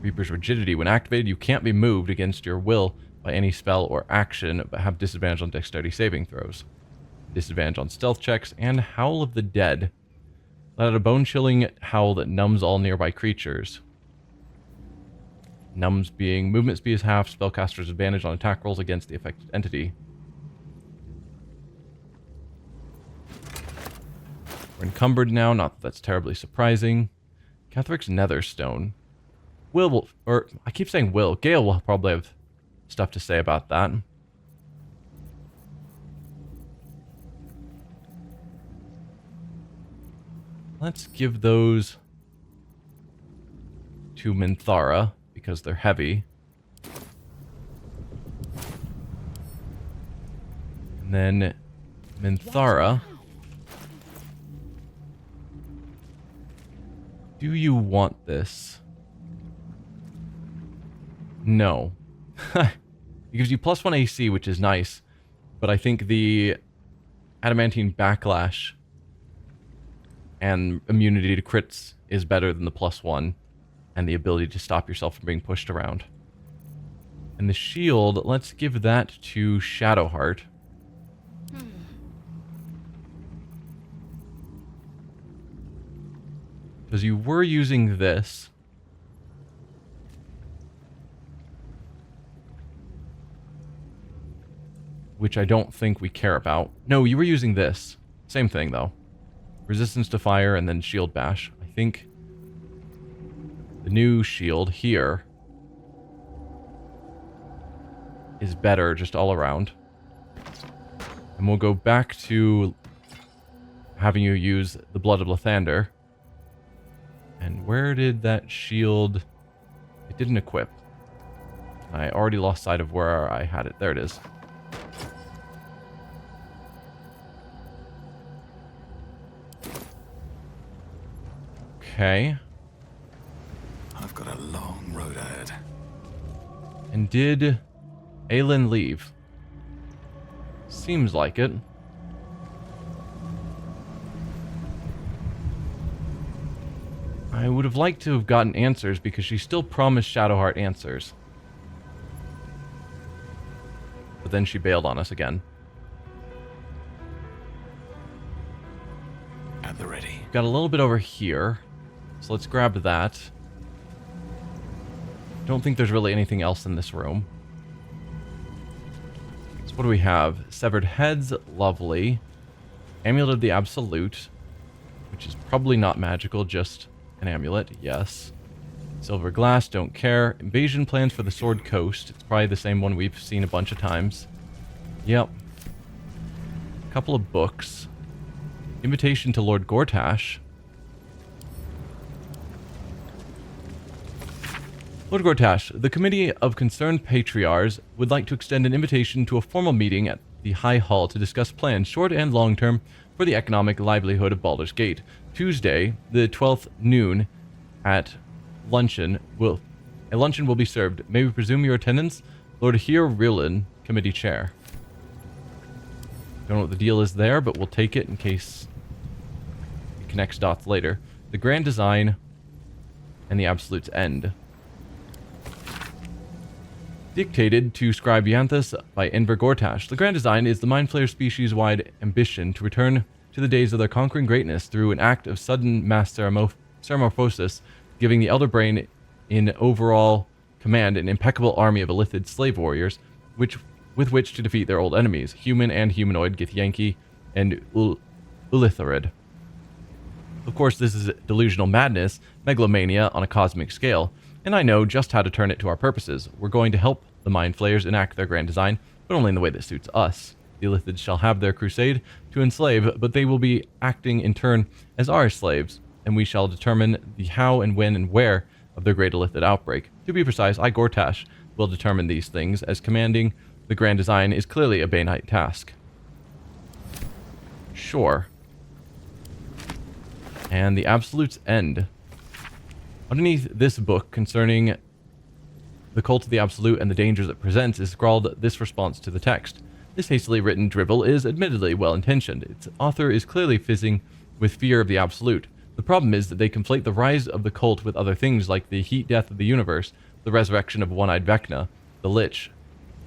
Reaper's Rigidity. When activated, you can't be moved against your will by any spell or action, but have disadvantage on dexterity saving throws. Disadvantage on stealth checks, and Howl of the Dead. Let out a bone-chilling howl that numbs all nearby creatures. Numbs being movement speed is half, spellcaster's advantage on attack rolls against the affected entity. We're encumbered now, not that that's terribly surprising. Ketheric's Netherstone. I keep saying Will. Gale will probably have stuff to say about that. Let's give those to Minthara, because they're heavy. And then Minthara. Do you want this? No. It gives you +1 AC, which is nice. But I think the adamantine backlash and immunity to crits is better than the +1 and the ability to stop yourself from being pushed around. And the shield, let's give that to Shadowheart. Because you were using this. Which I don't think we care about. No, you were using this. Same thing, though. Resistance to fire and then shield bash. I think the new shield here is better just all around. And we'll go back to having you use the Blood of Lathander. And where did that shield... It didn't equip. I already lost sight of where I had it. There it is. Okay. I've got a long road ahead. And did Aelin leave? Seems like it. I would have liked to have gotten answers because she still promised Shadowheart answers. But then she bailed on us again. At the ready. Got a little bit over here. So let's grab that. Don't think there's really anything else in this room. So what do we have? Severed heads, lovely. Amulet of the Absolute, which is probably not magical, just an amulet, yes. Silver glass, don't care. Invasion plans for the Sword Coast. It's probably the same one we've seen a bunch of times. Yep. A couple of books. Invitation to Lord Gortash. Lord Gortash, the Committee of Concerned Patriarchs would like to extend an invitation to a formal meeting at the High Hall to discuss plans, short and long term, for the economic livelihood of Baldur's Gate. Tuesday, the 12th noon, at luncheon will be served. May we presume your attendance? Lord Rilin, Committee Chair. Don't know what the deal is there, but we'll take it in case it connects dots later. The Grand Design and the Absolute's End. Dictated to Scribe Yanthus by Enver Gortash. The Grand Design is the Mind Flayer species-wide ambition to return to the days of their conquering greatness through an act of sudden mass metamorphosis, giving the Elder Brain in overall command an impeccable army of Illithid slave warriors, with which to defeat their old enemies, human and humanoid Githyanki and Ulitharid. Of course, this is delusional madness, megalomania on a cosmic scale, and I know just how to turn it to our purposes. We're going to help the Mind Flayers enact their grand design, but only in the way that suits us. The Illithids shall have their crusade to enslave, but they will be acting in turn as our slaves, and we shall determine the how and when and where of their great Illithid outbreak. To be precise, I, Gortash, will determine these things, as commanding the grand design is clearly a Banite task. Sure. And the Absolute's End. Underneath this book concerning the cult of the Absolute and the dangers it presents is scrawled this response to the text. This hastily written drivel is admittedly well-intentioned. Its author is clearly fizzing with fear of the Absolute. The problem is that they conflate the rise of the cult with other things like the heat death of the universe, the resurrection of one-eyed Vecna, the Lich,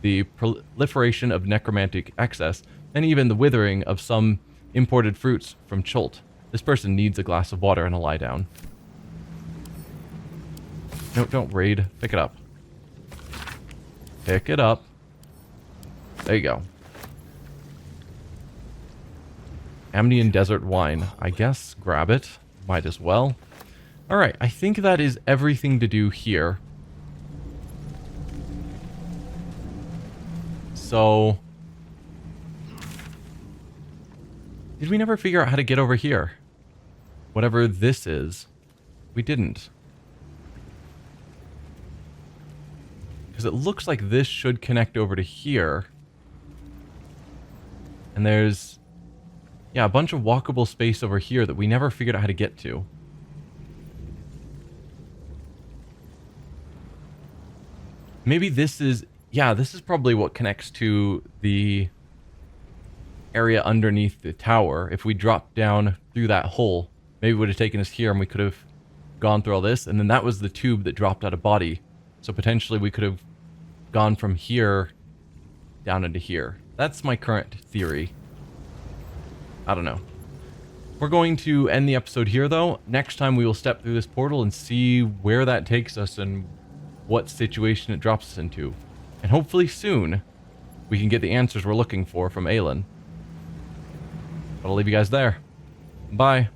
the proliferation of necromantic excess, and even the withering of some imported fruits from Chult. This person needs a glass of water and a lie down. No, don't raid. Pick it up. Pick it up. There you go. Amnian Desert Wine. I guess grab it. Might as well. Alright, I think that is everything to do here. So... did we never figure out how to get over here? Whatever this is. We didn't. Because it looks like this should connect over to here. And there's, yeah, a bunch of walkable space over here that we never figured out how to get to. Maybe this is, yeah, this is probably what connects to the area underneath the tower. If we dropped down through that hole, maybe it would have taken us here and we could have gone through all this. And then that was the tube that dropped out of body. So potentially we could have gone from here down into here. That's my current theory. I don't know. We're going to end the episode here, though. Next time we will step through this portal and see where that takes us and what situation it drops us into. And hopefully soon, we can get the answers we're looking for from Aelin. But I'll leave you guys there. Bye.